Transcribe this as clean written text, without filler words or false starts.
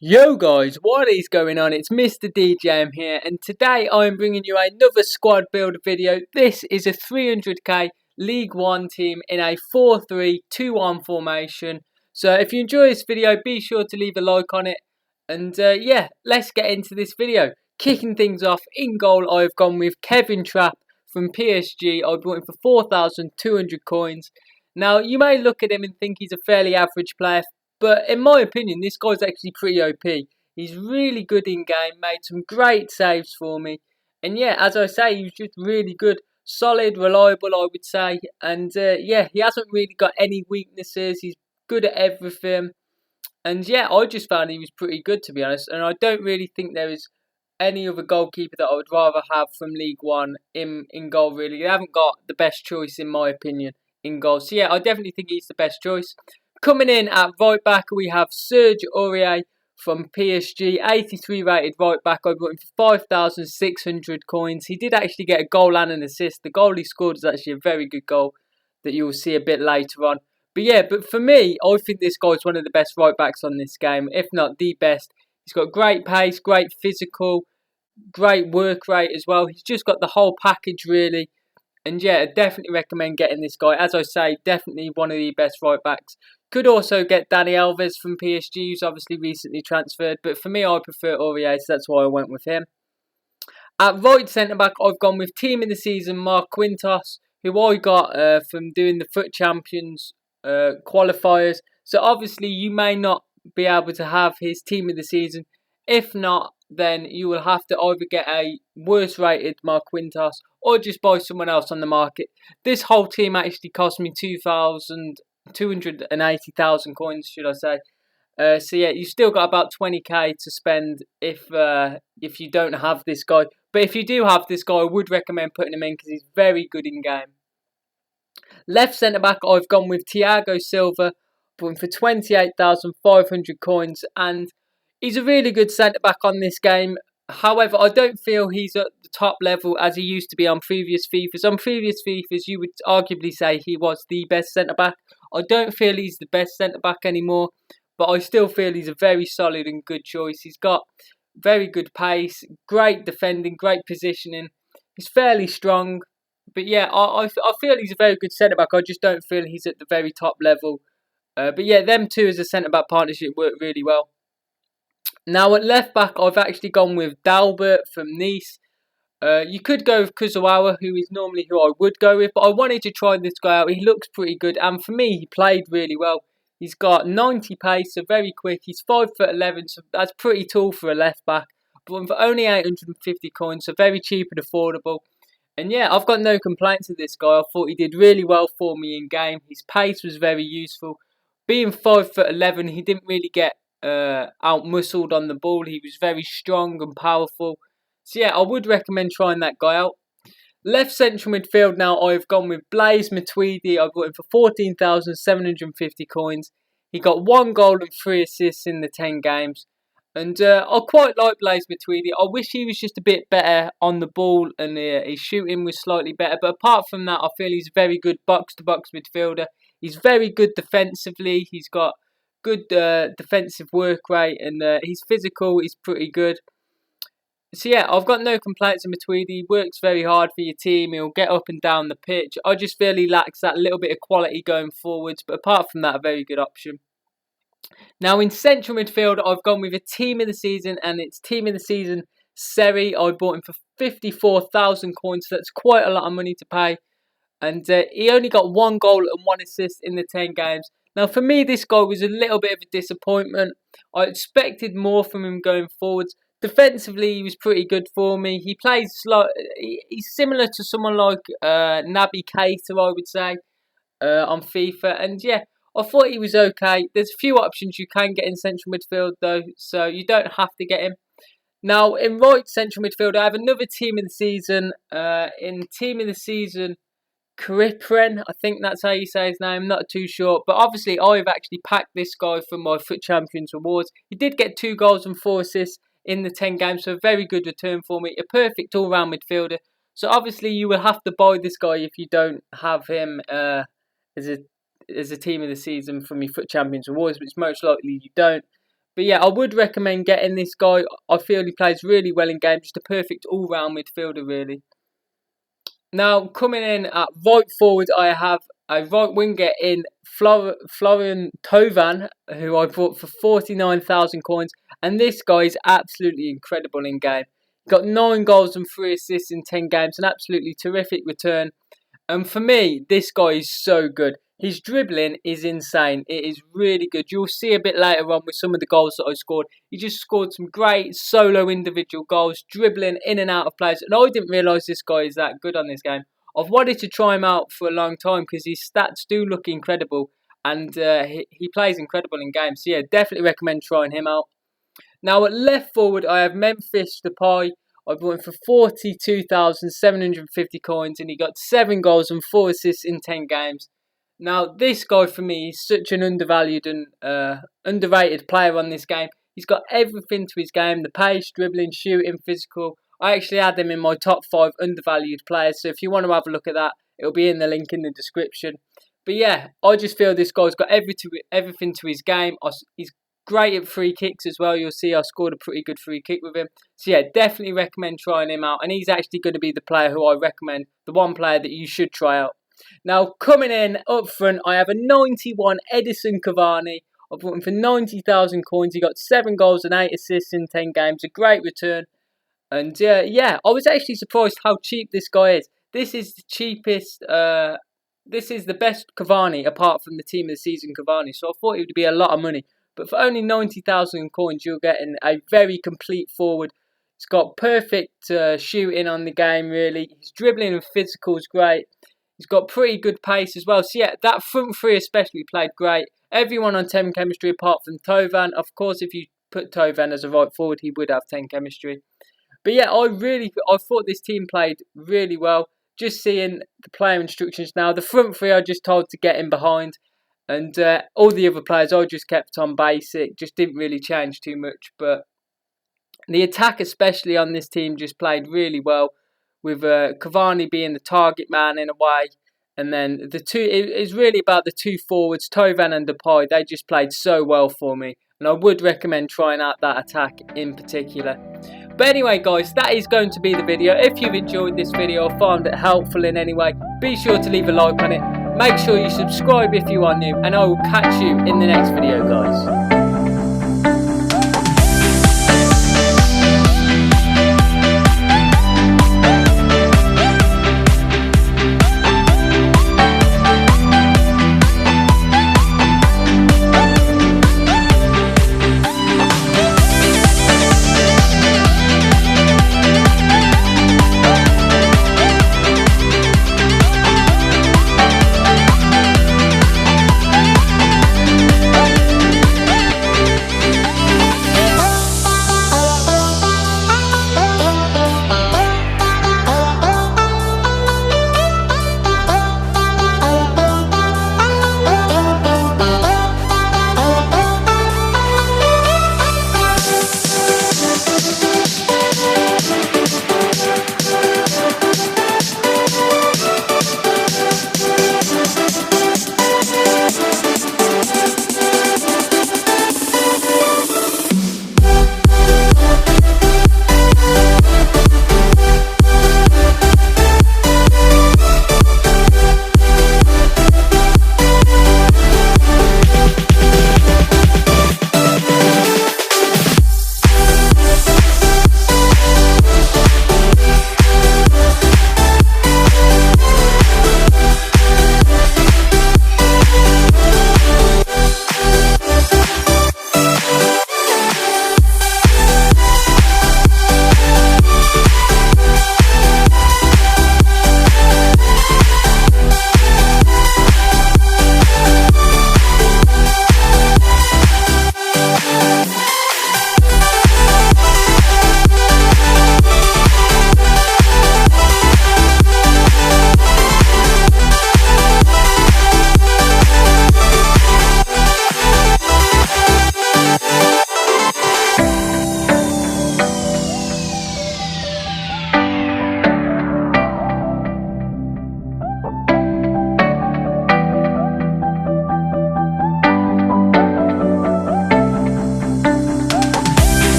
Yo guys, what is going on? It's Mr. DJM here, and today I'm bringing you another squad builder video. This is a 300k League 1 team in a 4-3-2-1 formation. So if you enjoy this video, be sure to leave a like on it. And yeah, let's get into this video. Kicking things off, in goal I've gone with Kevin Trapp from PSG. I bought him for 4,200 coins. Now, you may look at him and think he's a fairly average player, but in my opinion, this guy's actually pretty OP. He's really good in game, made some great saves for me. And yeah, as I say, he's just really good. Solid, reliable, I would say. And yeah, he hasn't really got any weaknesses. He's good at everything. And yeah, I just found he was pretty good, to be honest. And I don't really think there is any other goalkeeper that I would rather have from League 1 in goal, really. They haven't got the best choice, in my opinion, in goal. So yeah, I definitely think he's the best choice. Coming in at right back, we have Serge Aurier from PSG, 83 rated right back. I bought him for 5,600 coins. He did actually get a goal and an assist. The goal he scored was actually a very good goal that you'll see a bit later on. But yeah, but for me, I think this guy's one of the best right backs on this game, if not the best. He's got great pace, great physical, great work rate as well. He's just got the whole package, really. And yeah, I definitely recommend getting this guy. As I say, definitely one of the best right backs. Could also get Dani Alves from PSG, who's obviously recently transferred. But for me, I prefer Aurier, so that's why I went with him. At right centre-back, I've gone with Team of the Season, Mark Quintos, who I got from doing the Foot Champions qualifiers. So obviously, you may not be able to have his Team of the Season. If not, then you will have to either get a worse rated Mark Quintos or just buy someone else on the market. This whole team actually cost me 280,000 coins, should I say. So yeah, you still got about 20k to spend if you don't have this guy. But if you do have this guy, I would recommend putting him in because he's very good in game. Left centre back, I've gone with Thiago Silva, bought him for 28,500 coins, and he's a really good centre back on this game. However, I don't feel he's at the top level as he used to be on previous FIFAs. On previous FIFAs, you would arguably say he was the best centre back. I don't feel he's the best centre back anymore, but I still feel he's a very solid and good choice. He's got very good pace, great defending, great positioning. He's fairly strong. But yeah, I feel he's a very good centre back. I just don't feel he's at the very top level. But yeah, them two as a centre back partnership work really well. Now at left back, I've actually gone with Dalbert from Nice. You could go with Kuzawa, who is normally who I would go with, but I wanted to try this guy out. He looks pretty good, and for me, he played really well. He's got 90 pace, so very quick. He's 5'11", so that's pretty tall for a left back. But for only 850 coins, so very cheap and affordable. And yeah, I've got no complaints with this guy. I thought he did really well for me in game. His pace was very useful. Being 5'11", he didn't really get out-muscled on the ball. He was very strong and powerful. So yeah, I would recommend trying that guy out. Left central midfield now, I've gone with Blaise Matuidi. I bought him for 14,750 coins. He got 1 goal and 3 assists in the 10 games. And I quite like Blaise Matuidi. I wish he was just a bit better on the ball and his shooting was slightly better. But apart from that, I feel he's a very good box-to-box midfielder. He's very good defensively. He's got good defensive work rate, and he's physical. He's pretty good. So yeah, I've got no complaints with Matuidi. He works very hard for your team. He'll get up and down the pitch. I just feel he lacks that little bit of quality going forwards. But apart from that, a very good option. Now in central midfield, I've gone with a team of the season, and it's team of the season Seri. I bought him for 54,000 coins. So that's quite a lot of money to pay. And he only got 1 goal and 1 assist in the 10 games. Now, for me, this guy was a little bit of a disappointment. I expected more from him going forwards. Defensively, he was pretty good for me. He plays he's similar to someone like Naby Keita, I would say, on FIFA. And yeah, I thought he was okay. There's a few options you can get in central midfield, though, so you don't have to get him. Now, in right central midfield, I have another team of the season. In team of the season, Kripren, I think that's how you say his name, not too sure. But obviously, I've actually packed this guy for my Foot Champions rewards. He did get 2 goals and 4 assists in the 10 games, so a very good return for me. A perfect all-round midfielder. So obviously, you will have to buy this guy if you don't have him as a team of the season from your Foot Champions rewards, which most likely you don't. But yeah, I would recommend getting this guy. I feel he plays really well in game. Just a perfect all-round midfielder, really. Now, coming in at right forward, I have a right winger in Florian Tovan, who I bought for 49,000 coins. And this guy is absolutely incredible in game. Got 9 goals and 3 assists in 10 games. An absolutely terrific return. And for me, this guy is so good. His dribbling is insane. It is really good. You'll see a bit later on with some of the goals that I scored. He just scored some great solo individual goals, dribbling in and out of players. And I didn't realise this guy is that good on this game. I've wanted to try him out for a long time because his stats do look incredible. And he plays incredible in games. So yeah, definitely recommend trying him out. Now at left forward, I have Memphis Depay. I bought him for 42,750 coins and he got 7 goals and 4 assists in 10 games. Now, this guy for me is such an undervalued and underrated player on this game. He's got everything to his game: the pace, dribbling, shooting, physical. I actually had him in my top 5 undervalued players. So if you want to have a look at that, it'll be in the link in the description. But yeah, I just feel this guy's got everything to his game. He's great at free kicks as well. You'll see I scored a pretty good free kick with him. So yeah, definitely recommend trying him out. And he's actually going to be the player who I recommend, the one player that you should try out. Now, coming in up front, I have a 91 Edison Cavani. I bought him for 90,000 coins. He got 7 goals and 8 assists in 10 games. A great return. And yeah, I was actually surprised how cheap this guy is. This is the cheapest, this is the best Cavani apart from the team of the season Cavani. So I thought it would be a lot of money. But for only 90,000 coins, you're getting a very complete forward. He's got perfect shooting on the game, really. His dribbling and physical is great. He's got pretty good pace as well. So yeah, that front three especially played great. Everyone on 10 chemistry apart from Tovan. Of course, if you put Tovan as a right forward, he would have 10 chemistry. But yeah, I thought this team played really well. Just seeing the player instructions now. The front three I just told to get in behind. And all the other players I just kept on basic. Just didn't really change too much. But the attack especially on this team just played really well. With Cavani being the target man in a way. And then it's really about the 2 forwards, Tovan and Depay. They just played so well for me. And I would recommend trying out that attack in particular. But anyway, guys, that is going to be the video. If you've enjoyed this video or found it helpful in any way, be sure to leave a like on it. Make sure you subscribe if you are new. And I will catch you in the next video, guys.